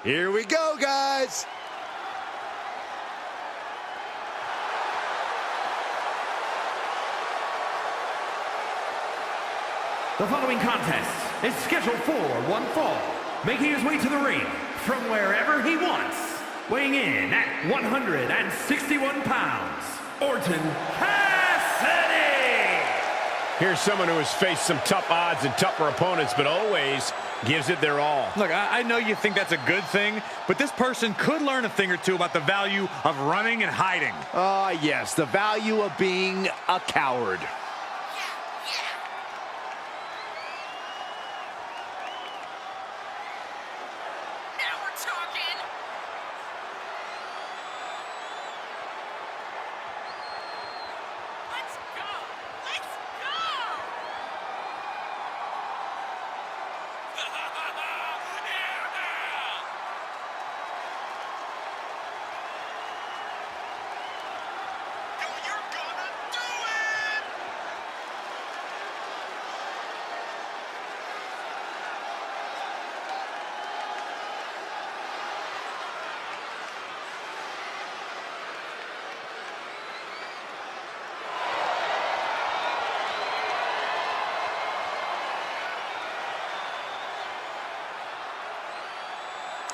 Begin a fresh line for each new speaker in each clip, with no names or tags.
Here we go, guys.
The following contest is scheduled for one fall, making his way to the ring from wherever he wants, weighing in at 161 pounds, Orton Cassidy!
Here's someone who has faced some tough odds and tougher opponents, but always gives it their all.
Look, I know you think that's a good thing, but this person could learn a thing or two about the value of running and hiding.
Yes, the value of being a coward.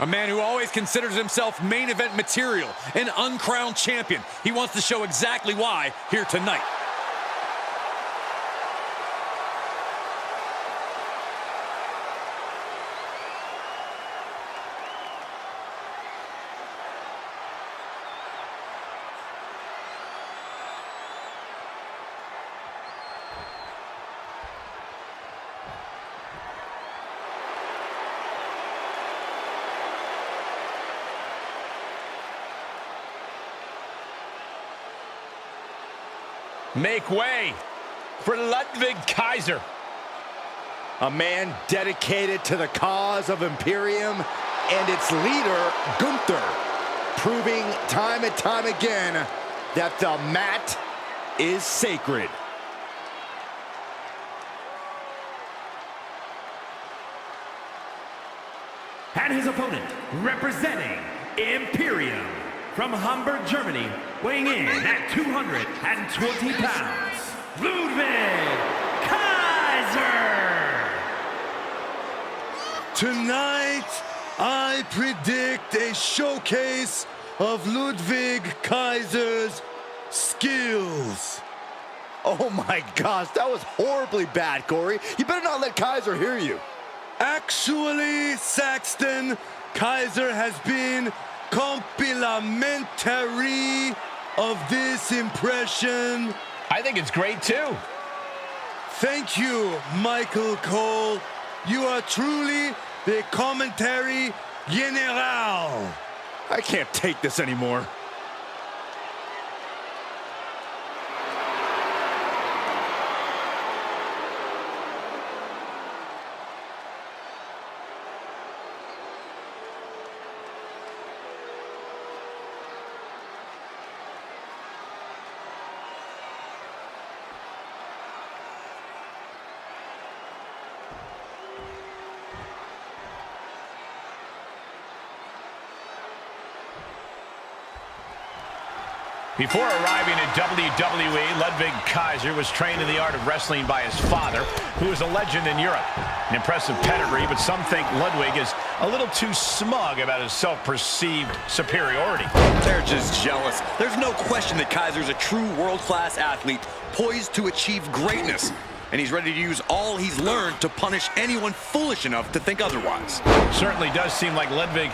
A man who always considers himself main event material, an uncrowned champion. He wants to show exactly why here tonight.
Make way for Ludwig Kaiser.
A man dedicated to the cause of Imperium and its leader, Gunther, proving time and time again that the mat is sacred.
And his opponent, representing Imperium, from Hamburg, Germany, weighing in at 220 pounds, Ludwig Kaiser!
Tonight, I predict a showcase of Ludwig Kaiser's skills.
Oh my gosh, that was horribly bad, Corey. You better not let Kaiser hear you.
Actually, Saxton, Kaiser has been complimentary of this impression.
I think it's great too.
Thank you, Michael Cole. You are truly the commentary general.
I can't take this anymore.
Before arriving at WWE, Ludwig Kaiser was trained in the art of wrestling by his father, who is a legend in Europe. An impressive pedigree, but some think Ludwig is a little too smug about his self-perceived superiority.
They're just jealous. There's no question that Kaiser's a true world-class athlete, poised to achieve greatness. And he's ready to use all he's learned to punish anyone foolish enough to think otherwise.
Certainly does seem like Ludwig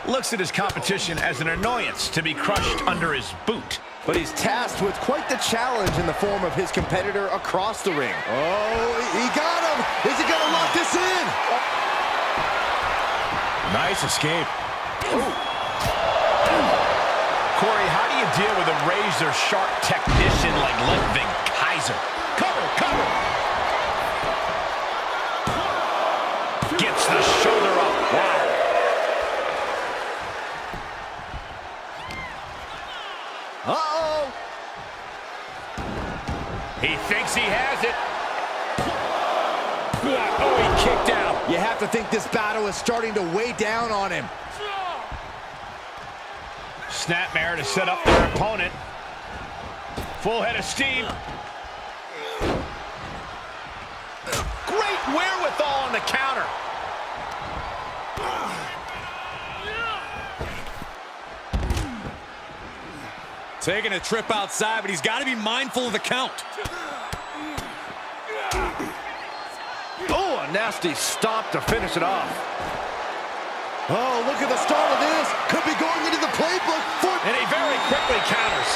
looks at his competition as an annoyance to be crushed under his boot.
But he's tasked with quite the challenge in the form of his competitor across the ring. Oh, he got him! Is he gonna lock this in?
Nice escape. Corey, how do you deal with a razor-sharp technician like Ludwig Kaiser? Cover, cover! Gets the shoulder up. Wow.
Uh-oh!
He thinks he has it. Oh, he kicked out.
You have to think this battle is starting to weigh down on him.
Snapmare to set up their opponent. Full head of steam. Great wherewithal on the counter.
Taking a trip outside, but he's got to be mindful of the count.
Oh, a nasty stop to finish it off. Oh, look at the start of this. Could be going into the playbook for...
And he very quickly counters.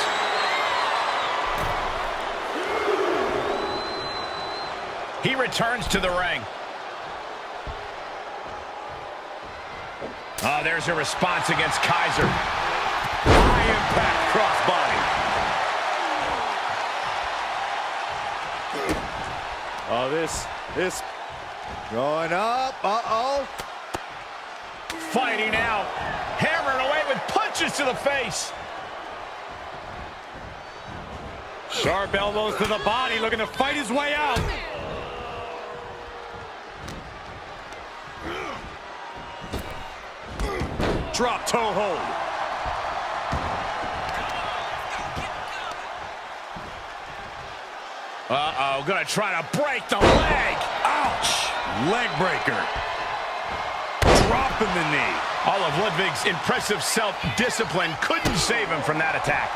He returns to the ring. Oh, there's a response against Kaiser. High impact crossbody.
Oh, this going up. Uh-oh.
Fighting out. Hammering away with punches to the face.
Sharp elbows to the body, looking to fight his way out. Drop toe hold.
Uh-oh, gonna try to break the leg.
Ouch! Leg breaker. Dropping the knee.
All of Ludwig's impressive self-discipline couldn't save him from that attack.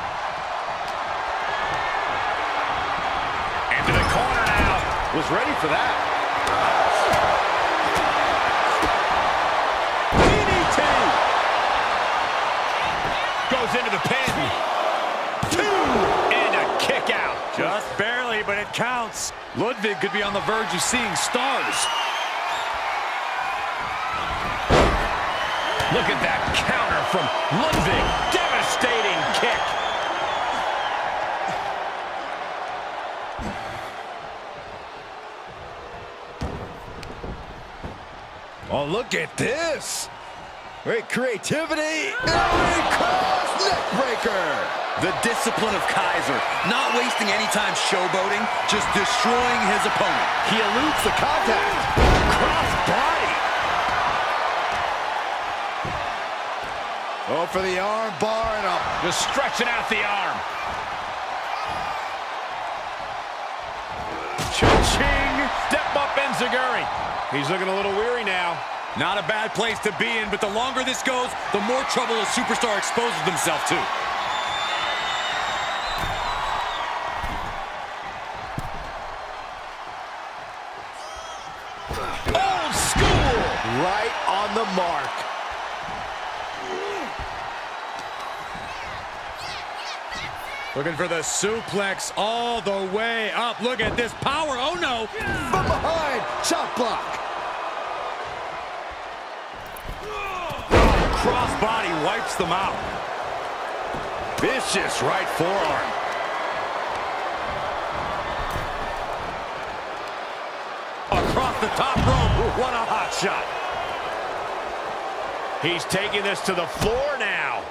Into the corner now.
Was ready for that.
DDT. Goes into the pin. 2. And a kick out.
Just barely, but it counts. Ludwig could be on the verge of seeing stars.
Look at that counter from Ludwig. Devastating kick.
Oh, look at this. Great creativity. Elbow cross neck breaker.
The discipline of Kaiser, not wasting any time showboating, just destroying his opponent.
He eludes the contact. Cross body. Oh, for the arm bar and up.
Just stretching out the arm. Cha-ching. Step up Enziguri. He's looking a little weary now.
Not a bad place to be in, but the longer this goes, the more trouble a superstar exposes himself to.
Old school.
Right on the mark.
Looking for the suplex all the way up. Look at this power. Oh, no.
From behind. Chop block.
Crossbody wipes them out.
Vicious right forearm.
Across the top rope. What a hot shot.
He's taking this to the floor now.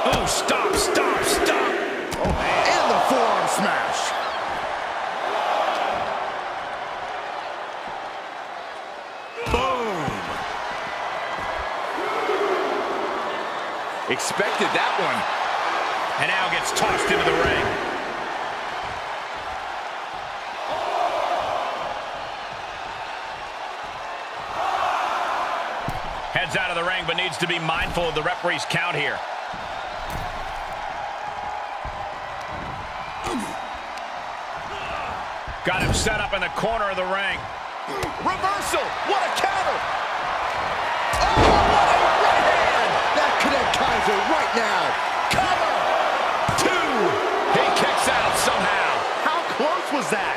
Oh, stop, stop, stop.
Oh, and the forearm smash.
Boom.
Expected that one.
And now gets tossed into the ring. Heads out of the ring, but needs to be mindful of the referee's count here. Got him set up in the corner of the ring. Reversal! What a counter!
Oh, what a right hand! That could end Kaiser right now. Cover!
2! He kicks out somehow.
How close was that?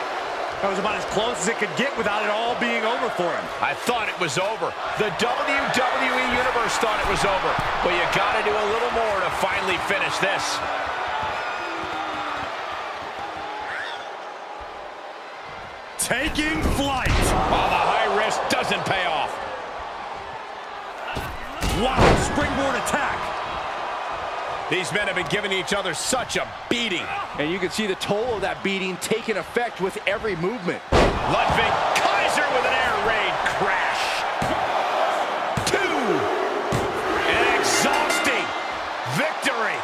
That was about as close as it could get without it all being over for him.
I thought it was over. The WWE Universe thought it was over. But you got to do a little more to finally finish this.
Taking flight.
Oh, the high risk doesn't pay off.
Wow, springboard attack.
These men have been giving each other such a beating.
And you can see the toll of that beating taking effect with every movement.
Ludwig Kaiser with an air raid crash. 2. An exhausting victory,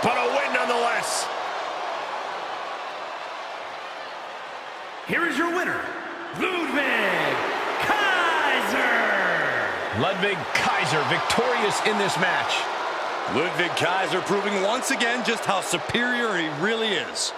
but a win nonetheless.
Here is your winner, Ludwig Kaiser.
Ludwig Kaiser victorious in this match.
Ludwig Kaiser proving once again just how superior he really is.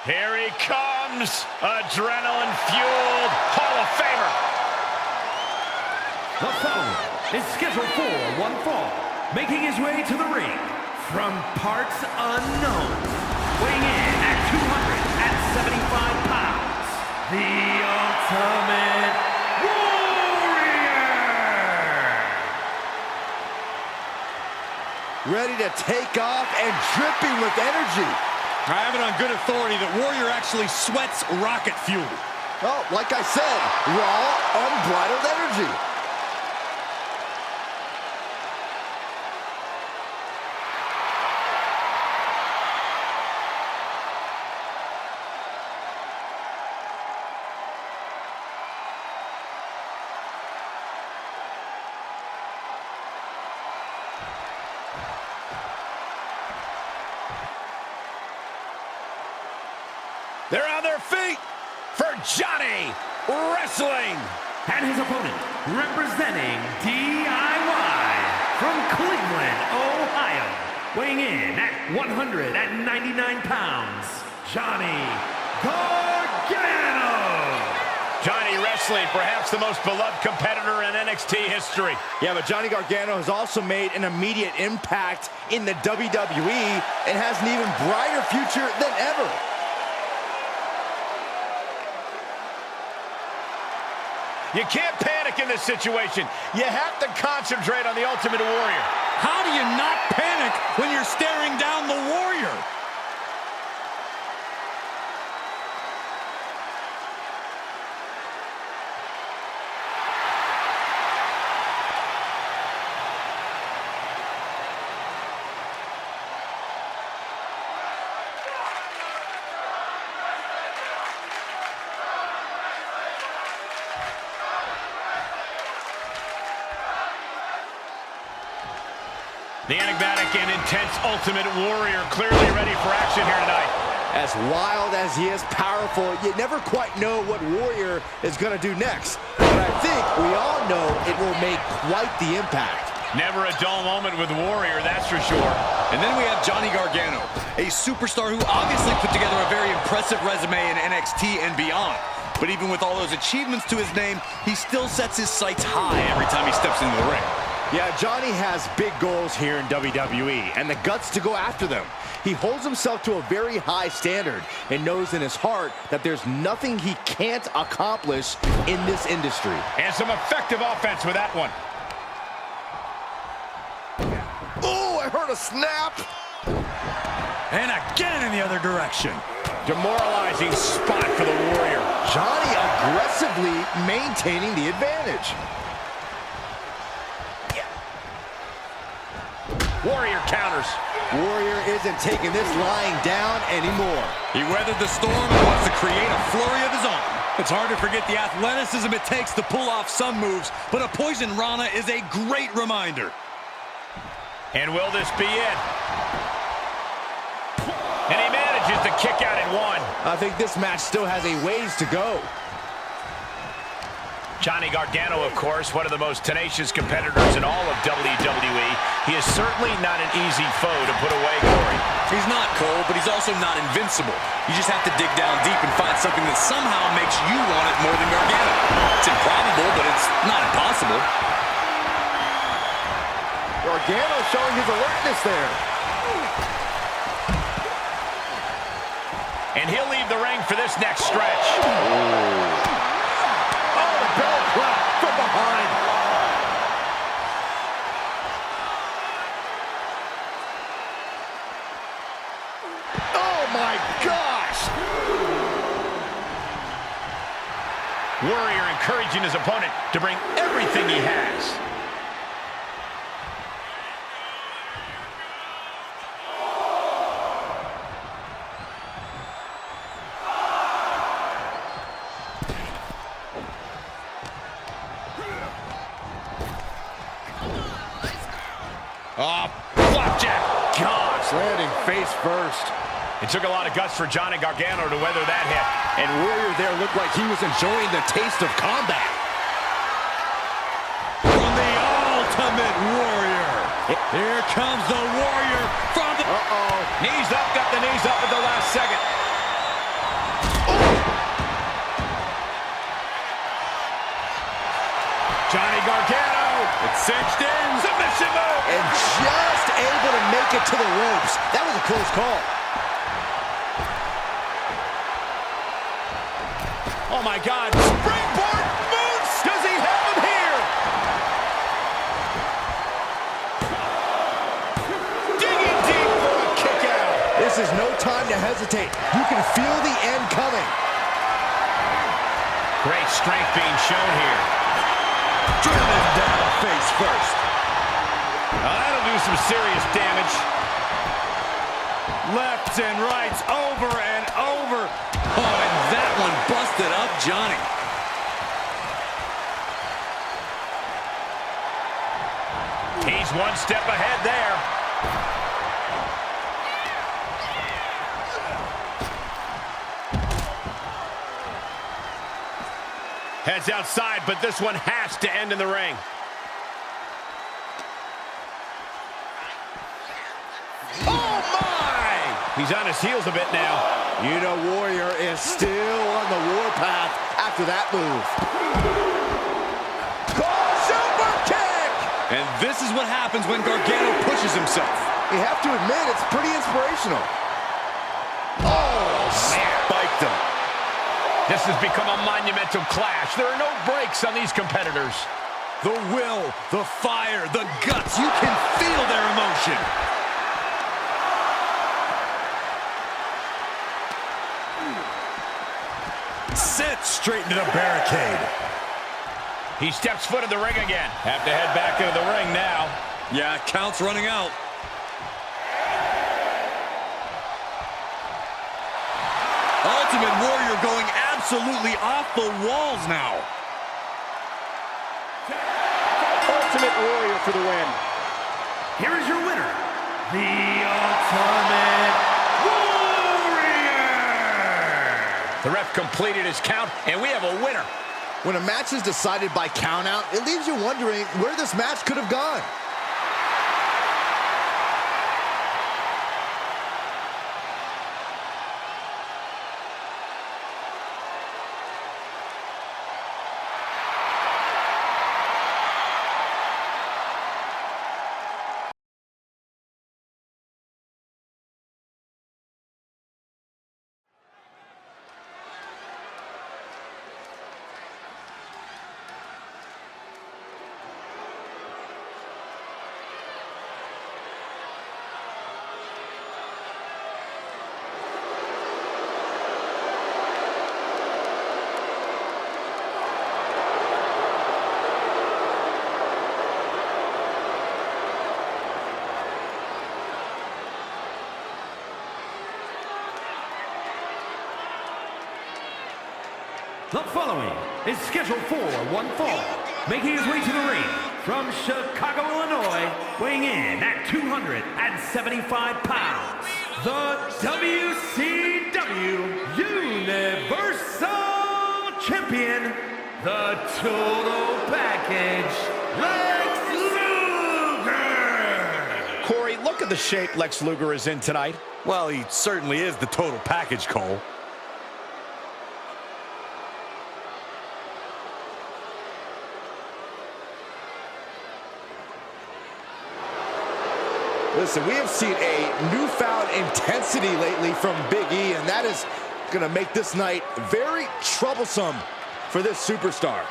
Here he comes, adrenaline-fueled Hall of Famer.
The following is scheduled for one fall, making his way to the ring from parts unknown, weighing in at 275 pounds, the Ultimate Warrior!
Ready to take off and dripping with energy.
I have it on good authority that Warrior actually sweats rocket fuel.
Oh, like I said, raw, unbridled energy.
They're on their feet for Johnny Wrestling.
And his opponent, representing DIY from Cleveland, Ohio, weighing in at 199 pounds, Johnny Gargano.
Johnny Wrestling, perhaps the most beloved competitor in NXT history.
Yeah, but Johnny Gargano has also made an immediate impact in the WWE and has an even brighter future than ever.
You can't panic in this situation. You have to concentrate on the Ultimate Warrior.
How do you not panic when you're staring down the Warrior?
The enigmatic and intense Ultimate Warrior clearly ready for action here tonight.
As wild as he is powerful, you never quite know what Warrior is going to do next. But I think we all know it will make quite the impact.
Never a dull moment with Warrior, that's for sure.
And then we have Johnny Gargano, a superstar who obviously put together a very impressive resume in NXT and beyond. But even with all those achievements to his name, he still sets his sights high every time he steps into the ring.
Yeah, Johnny has big goals here in WWE and the guts to go after them. He holds himself to a very high standard and knows in his heart that there's nothing he can't accomplish in this industry.
And some effective offense with that one.
Oh, I heard a snap.
And again in the other direction.
Demoralizing spot for the Warrior.
Johnny aggressively maintaining the advantage.
Warrior counters.
Warrior isn't taking this lying down anymore.
He weathered the storm and wants to create a flurry of his own. It's hard to forget the athleticism it takes to pull off some moves, but a Poison Rana is a great reminder.
And will this be it? And he manages to kick out in one.
I think this match still has a ways to go.
Johnny Gargano, of course, one of the most tenacious competitors in all of WWE. He is certainly not an easy foe to put away, Corey.
He's not, Cole, but he's also not invincible. You just have to dig down deep and find something that somehow makes you want it more than Gargano. It's improbable, but it's not impossible.
Gargano showing his alertness there.
And he'll leave the ring for this next stretch.
Oh, the bell clap from behind. Oh, my gosh.
Warrior encouraging his opponent to bring everything he has. Oh, flapjack.
Gosh, landing face first.
It took a lot of guts for Johnny Gargano to weather that hit.
And Warrior there looked like he was enjoying the taste of combat.
From the Ultimate Warrior. Here comes the Warrior from the...
Knees up, got the knees up at the last second. Johnny Gargano.
It's cinched in.
Submission move.
And just able to make it to the ropes. That was a close call.
Oh, my God. Springboard moves. Does he have him here? Digging deep for a kick out.
This is no time to hesitate. You can feel the end coming.
Great strength being shown here.
Driven down face first.
That'll do some serious damage.
Lefts and rights over and over. Oh, and that one busted up Johnny.
He's one step ahead there. Heads outside, but this one has to end in the ring. Oh, my! He's on his heels a bit now.
You know Warrior is still on the warpath after that move. Oh, super kick!
And this is what happens when Gargano pushes himself.
You have to admit, it's pretty inspirational. Oh, spiked him.
This has become a monumental clash. There are no breaks on these competitors.
The will, the fire, the guts. You can feel their emotion. Set straight into the barricade.
He steps foot in the ring again. Have to head back into the ring now.
Yeah, count's running out. Ultimate Warrior going absolutely off the walls now.
Ultimate Warrior for the win.
Here is your winner, the Ultimate Warrior!
The ref completed his count, and we have a winner.
When a match is decided by countout, it leaves you wondering where this match could have gone.
The following is scheduled for one fall, making his way to the ring from Chicago, Illinois, weighing in at 275 pounds, the WCW Universal Champion, the Total Package, Lex Luger!
Corey, look at the shape Lex Luger is in tonight.
Well, he certainly is the total package, Cole.
Listen, we have seen a newfound intensity lately from Big E, and that is going to make this night very troublesome for this superstar.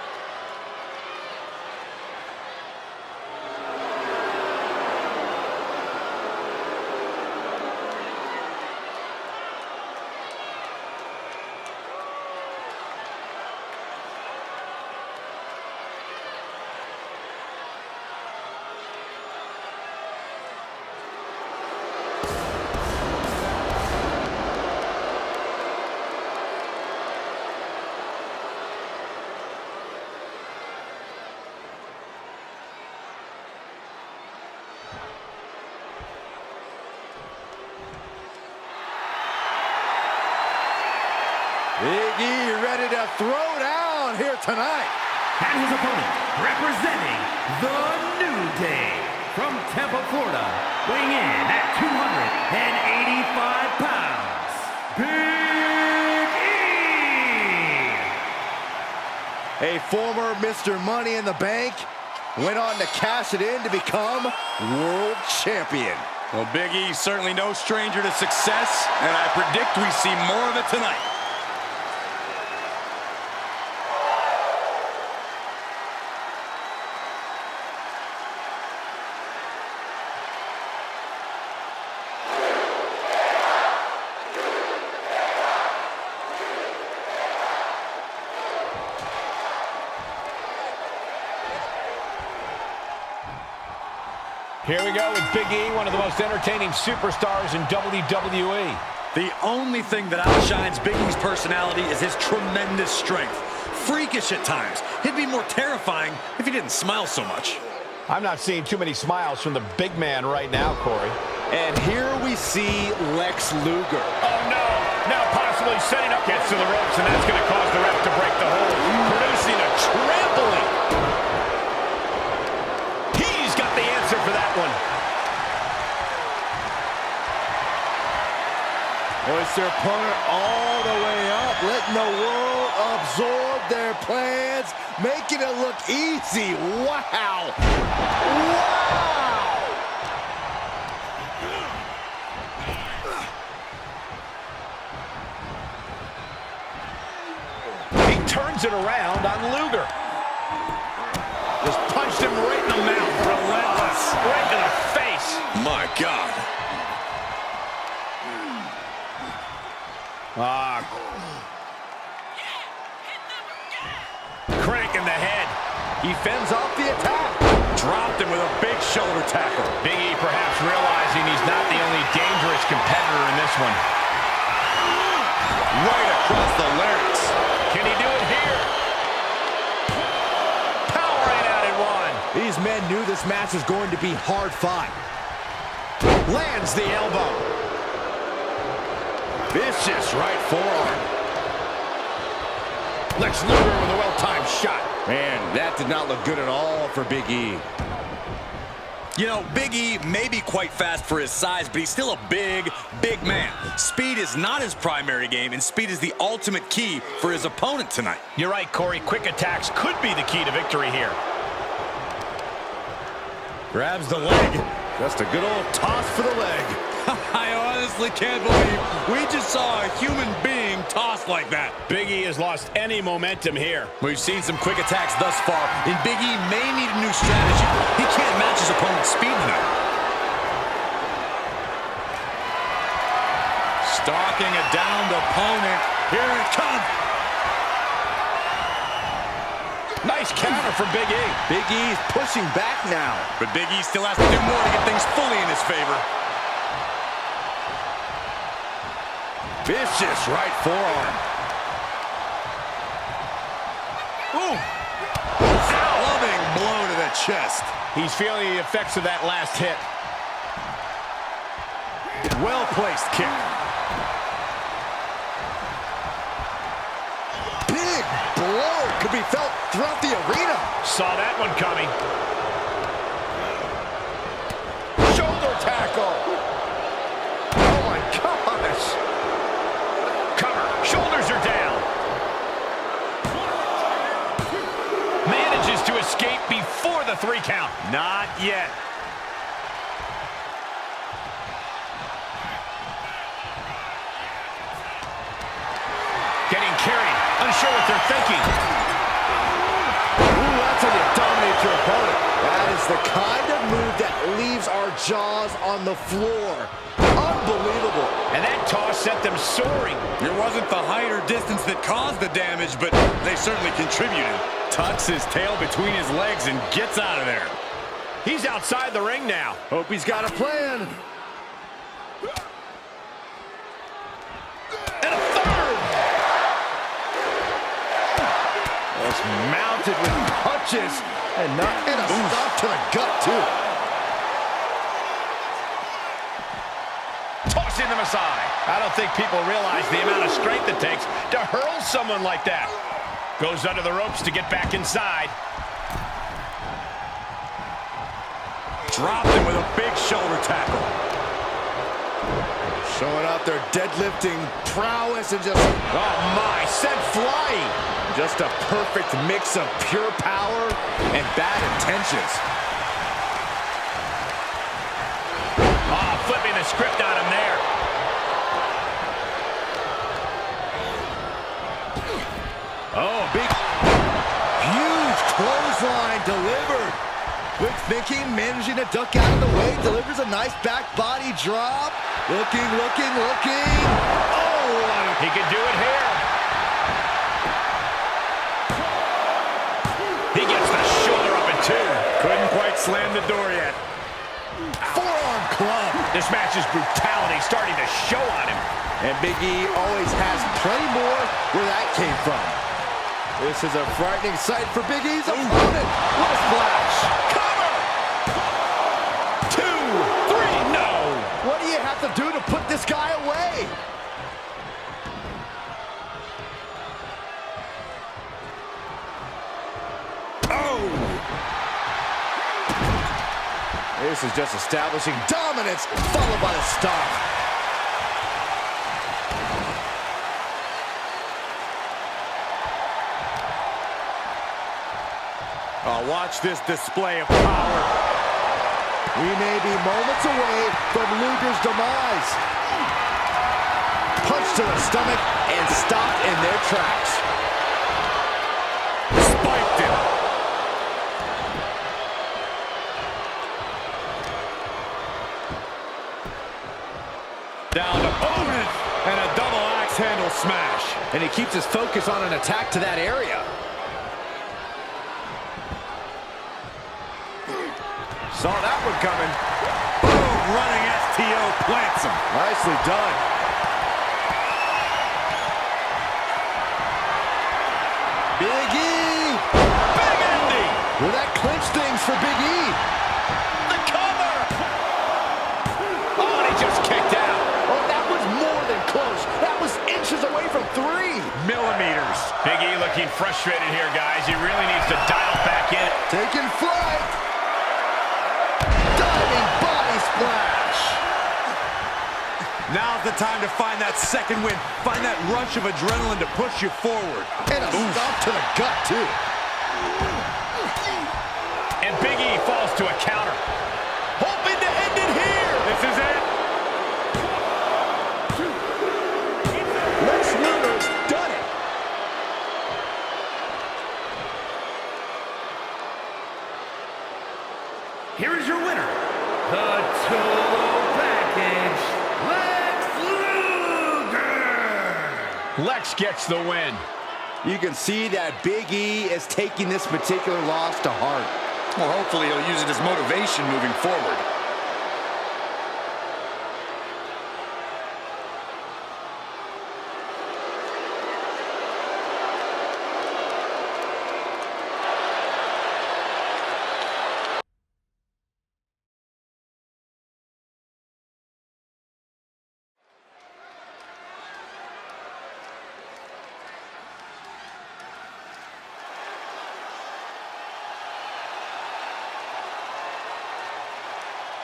Big E ready to throw down here tonight.
And his opponent, representing the New Day, from Tampa, Florida, weighing in at 285 pounds, Big E!
A former Mr. Money in the Bank went on to cash it in to become world champion.
Well, Big E's certainly no stranger to success, and I predict we see more of it tonight.
Here we go with Big E, one of the most entertaining superstars in WWE.
The only thing that outshines Big E's personality is his tremendous strength. Freakish at times. He'd be more terrifying if he didn't smile so much.
I'm not seeing too many smiles from the big man right now, Corey.
And here we see Lex Luger.
Oh, no. Now possibly setting up. Gets to the ropes, and that's going to cause the ref to break the hold, producing a trampling. He's got the answer for that one.
Hoist their opponent all the way up, letting the world absorb their plans, making it look easy. Wow! Wow!
He turns it around on Luger. Just punched him right in the mouth. Relentless. Right to the face.
My God.
Crank in the head.
He fends off the attack.
Dropped him with a big shoulder tackle.
Big E perhaps realizing he's not the only dangerous competitor in this one.
Right across the larynx.
Can he do it here? Powering out at one.
These men knew this match was going to be hard fought. Lands the elbow. Vicious right forearm.
Lex Luger with a well-timed shot.
Man, that did not look good at all for Big E.
You know, Big E may be quite fast for his size, but he's still a big, big man. Speed is not his primary game, and speed is the ultimate key for his opponent tonight.
You're right, Corey. Quick attacks could be the key to victory here.
Grabs the leg. Just a good old toss for the leg.
I honestly can't believe we just saw a human being tossed like that.
Big E has lost any momentum here.
We've seen some quick attacks thus far, and Big E may need a new strategy. He can't match his opponent's speed tonight. Stalking a downed opponent. Here it comes.
Nice counter from Big E.
Big E's pushing back now.
But Big E still has to do more to get things fully in his favor.
Vicious right forearm.
Ooh. Loving blow to the chest.
He's feeling the effects of that last hit.
Well-placed kick. Big blow could be felt throughout the arena.
Saw that one coming.
Shoulder tackle. Oh my gosh.
Cover. Shoulders are down. Manages to escape before the 3 count. Not yet. too sure what they're thinking.
Ooh, that's how you dominate your opponent. That is the kind of move that leaves our jaws on the floor. Unbelievable.
And that toss sent them soaring.
It wasn't the height or distance that caused the damage, but they certainly contributed.
Tucks his tail between his legs and gets out of there.
He's outside the ring now.
Hope he's got a plan.
And a third.
Just mounted with punches and a stop to the gut, too.
Tossing them aside. I don't think people realize the amount of strength it takes to hurl someone like that. Goes under the ropes to get back inside.
Dropped him with a big shoulder tackle.
Showing out their deadlifting prowess and just, oh my, sent flying. Just a perfect mix of pure power and bad intentions.
Oh, flipping the script on him there.
Oh, big, huge clothesline delivered. Quick thinking, managing to duck out of the way, delivers a nice back body drop. Looking. Oh,
he could do it here. He gets the shoulder up in two.
Couldn't quite slam the door yet.
forearm club.
This match's brutality starting to show on him.
And Big E always has plenty more where that came from. This is a frightening sight for Big E's opponent. What a splash.
Cover! 2, 3, no!
What do you have to do to put this guy away? Oh! This is just establishing dominance, followed by the stomp.
Oh, watch this display of power.
We may be moments away from Luger's demise. Punch to the stomach and stopped in their tracks.
Spiked him. Down to opponent. And a double axe handle smash.
And he keeps his focus on an attack to that area.
Saw that one coming. Boom, running STO plants him.
Nicely done. Big E!
Big ending!
Well, that clinched things for Big E.
The cover! Oh, and he just kicked out.
Oh, that was more than close. That was inches away from 3
Millimeters.
Big E looking frustrated here, guys. He really needs to dial back in.
Taking flight. Diving body splash.
Now's the time to find that second win. Find that rush of adrenaline to push you forward.
And a stomp to the gut, too.
And Big E falls to a counter. Hoping to end it here.
This is it.
Lex Luger's done it.
Here is your winner, the Total Package, Lex Luger!
Lex gets the win.
You can see that Big E is taking this particular loss to heart.
Well, hopefully he'll use it as motivation moving forward.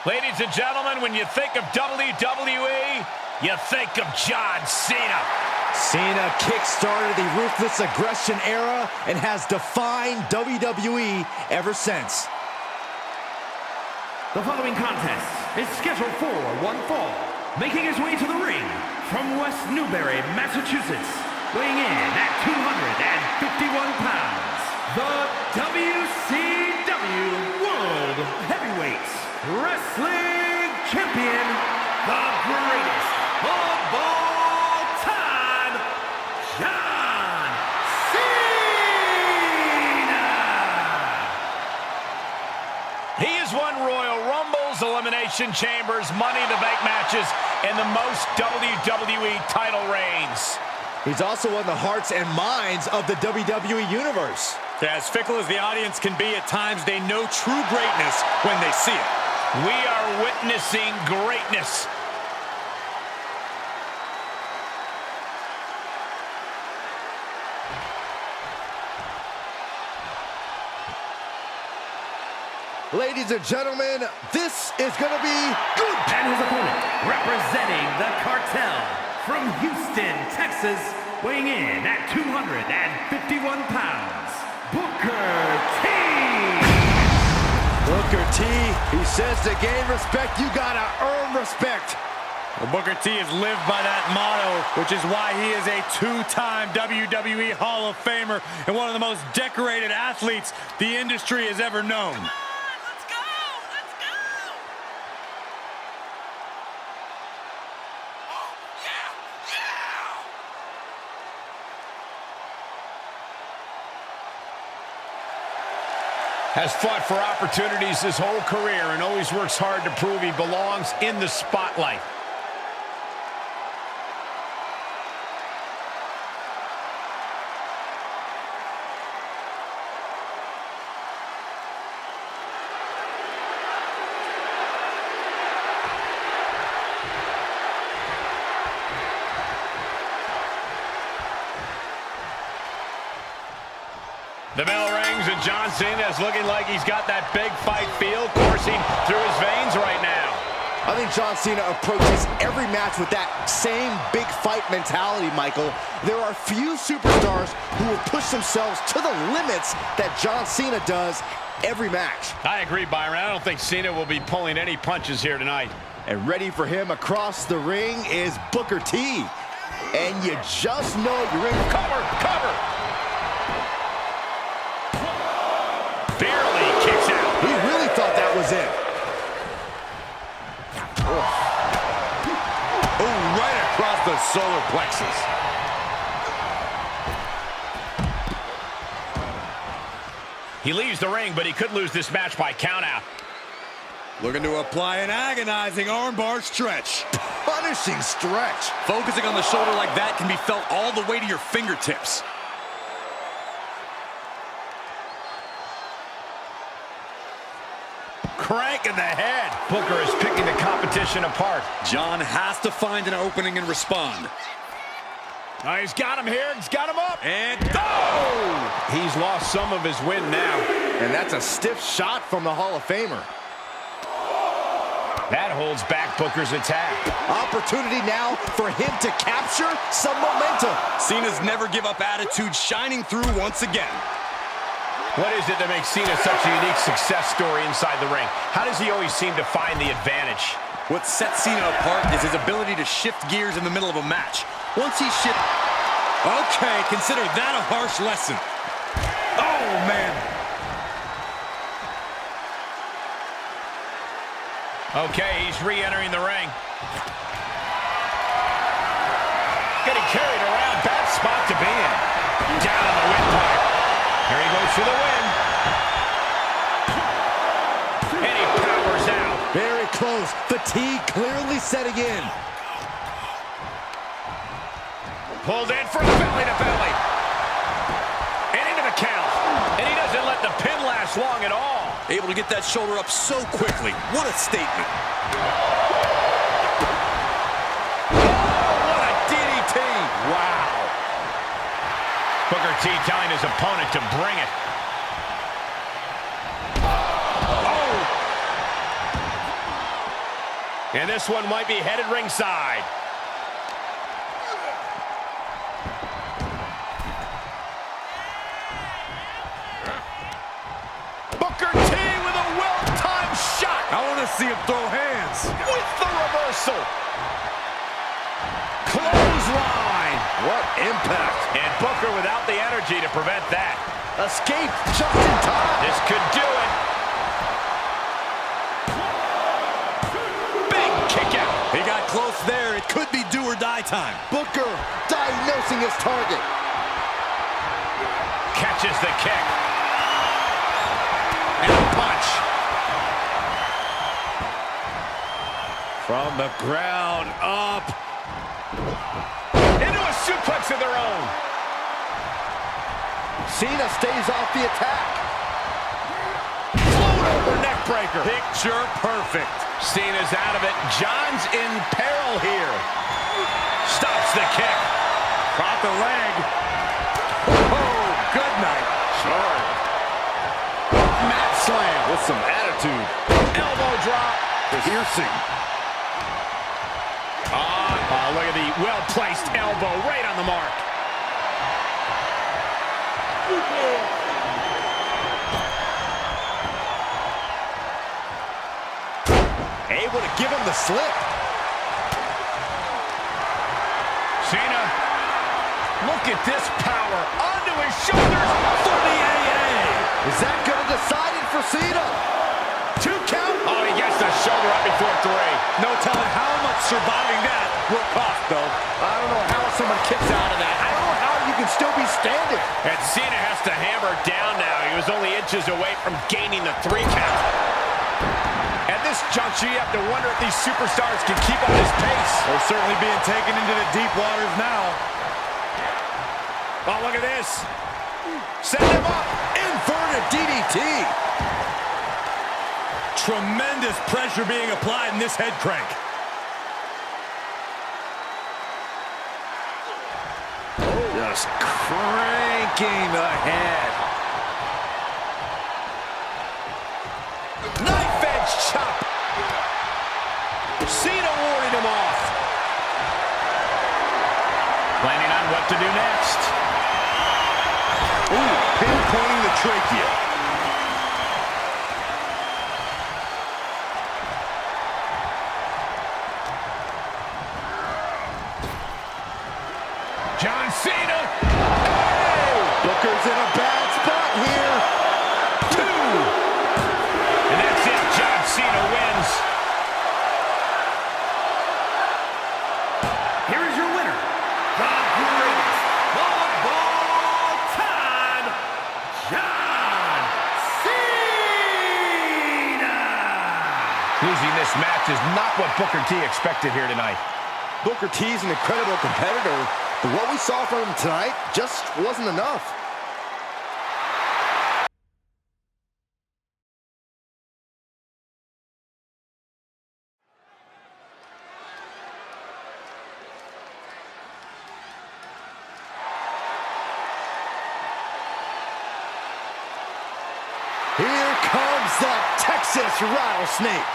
Ladies and gentlemen, when you think of WWE, you think of John Cena.
Cena kick-started the Ruthless Aggression era and has defined WWE ever since.
The following contest is scheduled for one fall. Making his way to the ring from West Newbury, Massachusetts, weighing in at 251 pounds, the WCW World Heavyweight Wrestling Champion, the greatest of all time, John Cena!
He has won Royal Rumbles, Elimination Chambers, Money in the Bank matches, and the most WWE title reigns.
He's also won the hearts and minds of the WWE Universe.
As fickle as the audience can be at times, they know true greatness when they see it.
We are witnessing greatness.
Ladies and gentlemen, this is going to be good.
And his opponent, representing the cartel from Houston, Texas, weighing in at 251 pounds, Booker T.
Booker T, he says to gain respect, you got to earn respect.
Well, Booker T has lived by that motto, which is why he is a two-time WWE Hall of Famer and one of the most decorated athletes the industry has ever known.
Has fought for opportunities his whole career and always works hard to prove he belongs in the spotlight. The bell rings and John Cena is looking like he's got that big fight feel coursing through his veins right now.
I think John Cena approaches every match with that same big fight mentality, Michael. There are few superstars who will push themselves to the limits that John Cena does every match.
I agree, Byron. I don't think Cena will be pulling any punches here tonight.
And ready for him across the ring is Booker T. And you just know you're in.
Cover, cover. Barely kicks out.
He really thought that was it.
Oh, right across the solar plexus.
He leaves the ring, but he could lose this match by countout.
Looking to apply an agonizing armbar stretch.
Punishing stretch.
Focusing on the shoulder like that can be felt all the way to your fingertips.
Crank in the head. Booker is picking the competition apart.
John has to find an opening and respond.
Oh, he's got him here. He's got him up.
And
oh! He's lost some of his wind now.
And that's a stiff shot from the Hall of Famer.
That holds back Booker's attack.
Opportunity now for him to capture some momentum.
Cena's never give up attitude shining through once again.
What is it that makes Cena such a unique success story inside the ring? How does he always seem to find the advantage?
What sets Cena apart is his ability to shift gears in the middle of a match. Once he shifts...
okay, consider that a harsh lesson. Oh, man.
Okay, he's re-entering the ring. Getting carried around. Bad spot to be in. Down on the windpipe. Here he goes for the win. And he powers out.
Very close. Fatigue clearly setting in.
Pulled in for a belly-to-belly. And into the count. And he doesn't let the pin last long at all.
Able to get that shoulder up so quickly. What a statement.
Oh, what a DDT. Wow. Booker T telling his opponent to bring it. Oh. And this one might be headed ringside. Booker T with a well-timed shot.
I want to see him throw hands.
With the reversal. Clothesline.
What impact.
And Booker without the energy to prevent that.
Escape just in time.
This could do it. Big kick out.
He got close there. It could be do or die time.
Booker diagnosing his target.
Catches the kick. And a punch.
From the ground up.
Into a suplex of their own.
Cena stays off the attack. Float over neck breaker.
Picture perfect.
Cena's out of it. John's in peril here. Stops the kick.
Caught the leg.
Oh, good night. Sure. Mat slam with some attitude.
Elbow drop.
Piercing.
Oh, look at the well-placed elbow right on the mark.
Able to give him the slip.
Cena, look at this power. Onto his shoulders for the AA.
Is that going to decide it for Cena? 2 count.
Oh, he gets the shoulder up before 3.
No telling how much surviving that will cost, though.
I don't know how someone kicks out of that. I don't know how you can still be standing.
And Cena has to hammer down now. He was only inches away from gaining the 3 count. At this juncture, you have to wonder if these superstars can keep up this pace.
They're certainly being taken into the deep waters now.
Oh, look at this.
Set him up. Inverted DDT.
Tremendous pressure being applied in this head crank.
Just cranking the head. Knife edge chop. Cena warding him off.
Planning on what to do next.
Ooh, pinpointing the trachea.
John Cena.
Hey! Booker's in a bad spot here. 2.
And that's it. John Cena wins.
Here is your winner, the greatest of all time, John Cena!
Losing this match is not what Booker T expected here tonight.
Booker T's an incredible competitor, but what we saw from him tonight just wasn't enough. Here comes the Texas Rattlesnake.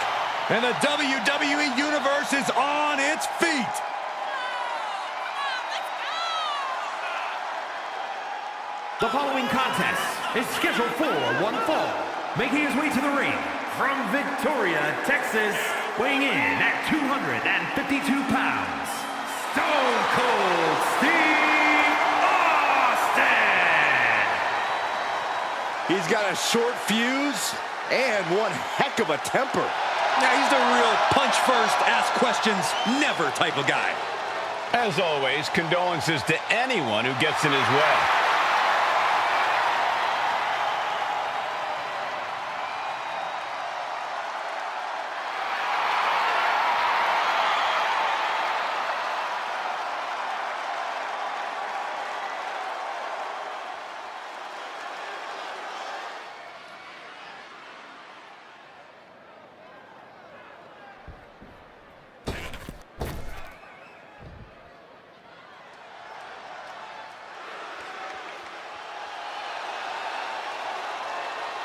And the WWE Universe is on its feet.
The following contest is scheduled for one fall. Making his way to the ring from Victoria, Texas, weighing in at 252 pounds, Stone Cold Steve Austin!
He's got a short fuse and one heck of a temper.
Now, he's the real punch first, ask questions, never type of guy.
As always, condolences to anyone who gets in his way.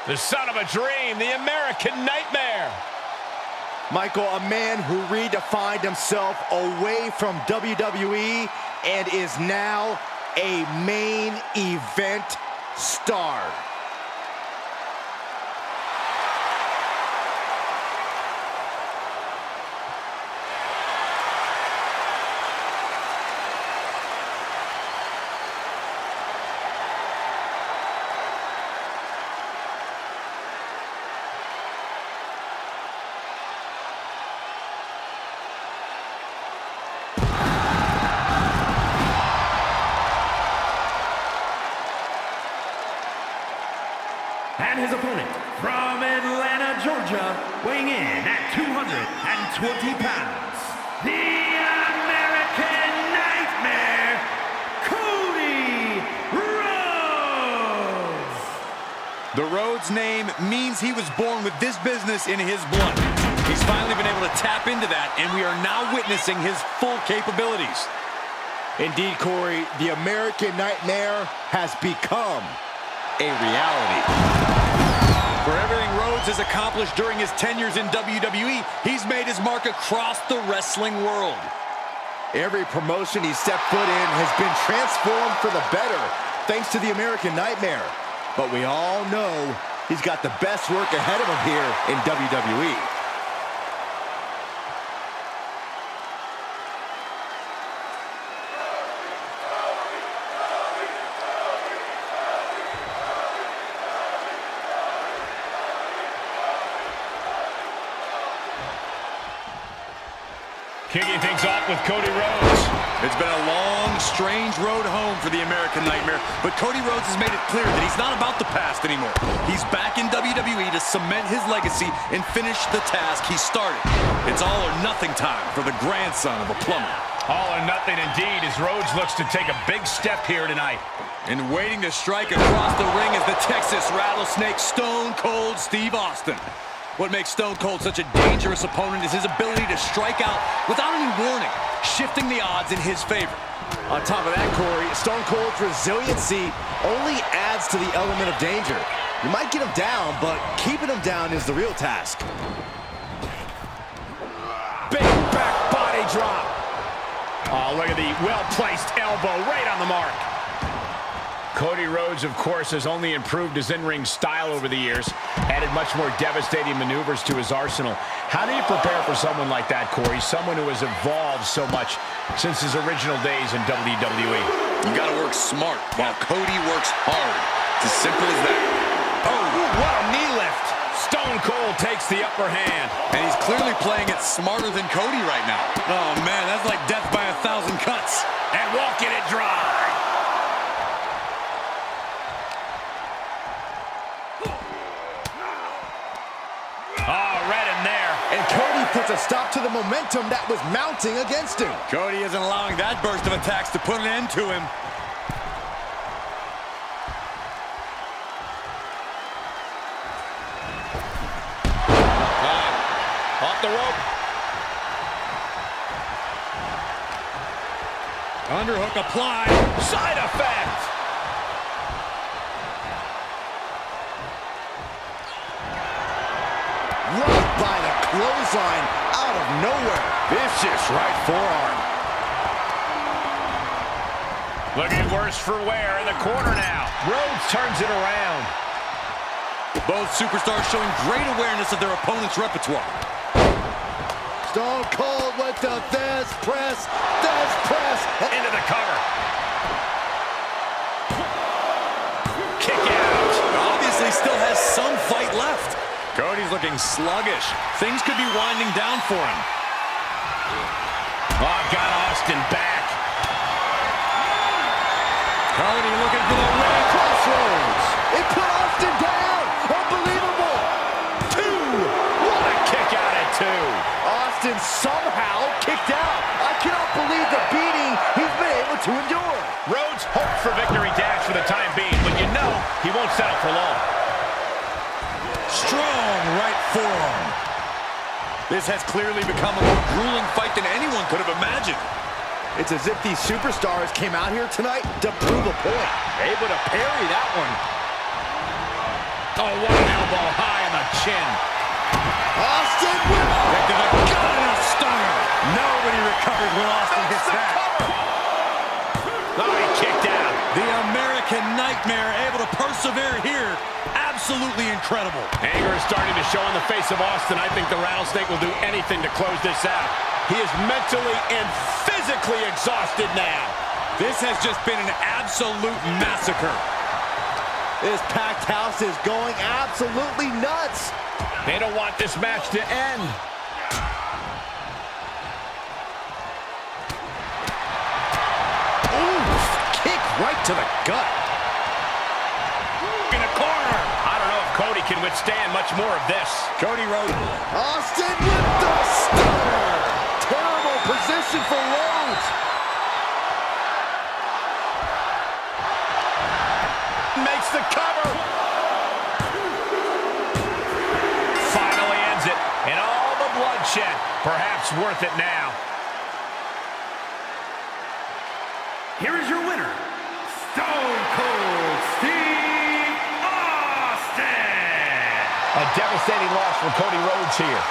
The son of a dream, the American Nightmare.
Michael, a man who redefined himself away from WWE and is now a main event star.
his opponent, from Atlanta, Georgia, weighing in at 220 pounds, the American Nightmare, Cody Rhodes!
The Rhodes name means he was born with this business in his blood. He's finally been able to tap into that, and we are now witnessing his full capabilities.
Indeed, Corey, the American Nightmare has become a reality.
For everything Rhodes has accomplished during his tenures in WWE, he's made his mark across the wrestling world.
Every promotion he stepped foot in has been transformed for the better, thanks to the American Nightmare. But we all know he's got the best work ahead of him here in WWE.
Kicking things off with Cody Rhodes.
It's been a long, strange road home for the American Nightmare, but Cody Rhodes has made it clear that he's not about the past anymore. He's back in WWE to cement his legacy and finish the task he started. It's all or nothing time for the grandson of a plumber.
All or nothing indeed, as Rhodes looks to take a big step here tonight.
And waiting to strike across the ring is the Texas Rattlesnake, Stone Cold Steve Austin. What makes Stone Cold such a dangerous opponent is his ability to strike out without any warning, shifting the odds in his favor.
On top of that, Corey, Stone Cold's resiliency only adds to the element of danger. You might get him down, but keeping him down is the real task. Big back body drop.
Oh, look at the well-placed elbow right on the mark. Cody Rhodes, of course, has only improved his in-ring style over the years, added much more devastating maneuvers to his arsenal. How do you prepare for someone like that, Corey? Someone who has evolved so much since his original days in WWE.
You gotta work smart while Cody works hard. It's as simple as that.
Oh, what a knee lift. Stone Cold takes the upper hand.
And he's clearly playing it smarter than Cody right now.
Oh, man, that's like death by 1,000 cuts.
And walking it dry. Oh, right in there.
And Cody puts a stop to the momentum that was mounting against him.
Cody isn't allowing that burst of attacks to put an end to him.
Off the rope.
Underhook applied.
Side effect.
Right by the clothesline out of nowhere. Vicious right forearm.
Looking worse for wear in the corner now. Rhodes turns it around.
Both superstars showing great awareness of their opponent's repertoire.
Stone Cold with the Thesz press.
Into the cover. Kick out.
Obviously still has some fight left. Cody's looking sluggish. Things could be winding down for him.
Oh, got Austin back.
Cody looking for the win.
Crossroads. It put Austin down. Unbelievable. 2.
What a kick out at 2.
Austin somehow kicked out. I cannot believe the beating he's been able to endure.
Rhodes hopes for victory dash for the time being, but you know he won't settle for long.
Strong right forearm. This has clearly become a more grueling fight than anyone could have imagined.
It's as if these superstars came out here tonight to prove a point. Able to parry that one.
Oh, what an elbow high on the chin.
Austin with
a stunner. Nobody recovers when Austin hits that.
Oh, he kicked out.
The American Nightmare able to persevere here. Absolutely incredible.
Anger is starting to show on the face of Austin. I think the Rattlesnake will do anything to close this out. He is mentally and physically exhausted now.
This has just been an absolute massacre.
This packed house is going absolutely nuts.
They don't want this match to end.
Ooh, kick right to the gut.
In a corner. I don't know if Cody can withstand much more of this.
Cody Rhodes.
Austin with the stunner. Terrible position for Rhodes.
Makes the cover. Finally ends it. And all the bloodshed. Perhaps worth it now.
Here is your winner, Stone Cold Steve Austin.
A devastating loss for Cody Rhodes here.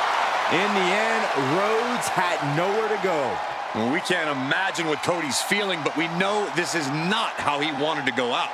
In the end, Rhodes had nowhere to go.
Well, we can't imagine what Cody's feeling, but we know this is not how he wanted to go out.